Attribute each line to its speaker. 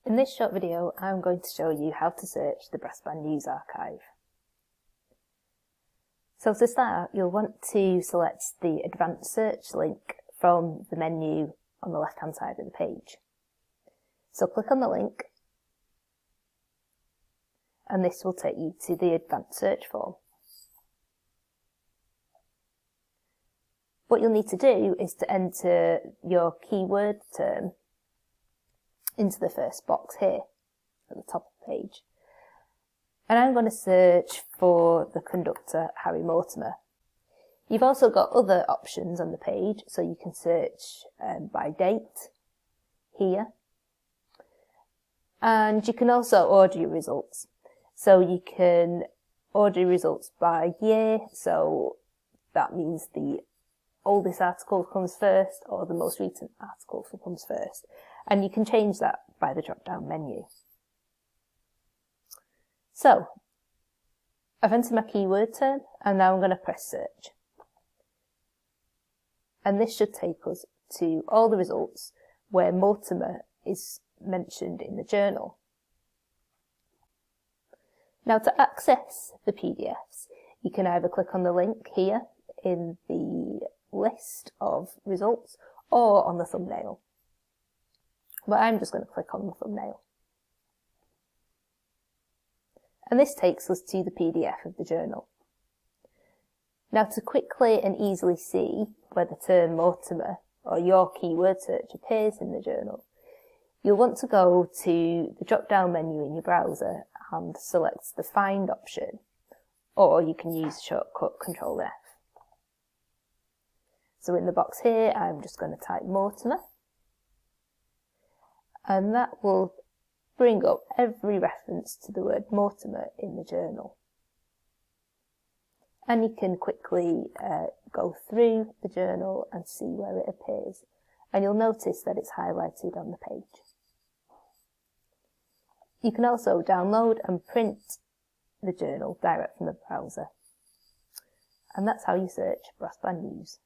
Speaker 1: In this short video, I'm going to show you how to search the Brass Band News Archive. So to start, you'll want to select the Advanced Search link from the menu on the left-hand side of the page. So click on the link, and this will take you to the Advanced Search form. What you'll need to do is to enter your keyword term into the first box here at the top of the page. And I'm going to search for the conductor Harry Mortimer. You've also got other options on the page, so you can search by date here. And you can also order your results. So you can order your results by year, so that means the oldest article comes first or the most recent article comes first. And you can change that by the drop-down menu. So, I've entered my keyword term and now I'm going to press search. And this should take us to all the results where Mortimer is mentioned in the journal. Now to access the PDFs, you can either click on the link here in the list of results or on the thumbnail. But I'm just going to click on the thumbnail. And this takes us to the PDF of the journal. Now to quickly and easily see where the term Mortimer or your keyword search appears in the journal, you'll want to go to the drop-down menu in your browser and select the Find option, or you can use the shortcut Ctrl+F. So in the box here, I'm just going to type Mortimer, and that will bring up every reference to the word Mortimer in the journal. And you can quickly go through the journal and see where it appears. And you'll notice that it's highlighted on the page. You can also download and print the journal direct from the browser. And that's how you search Brass Band News.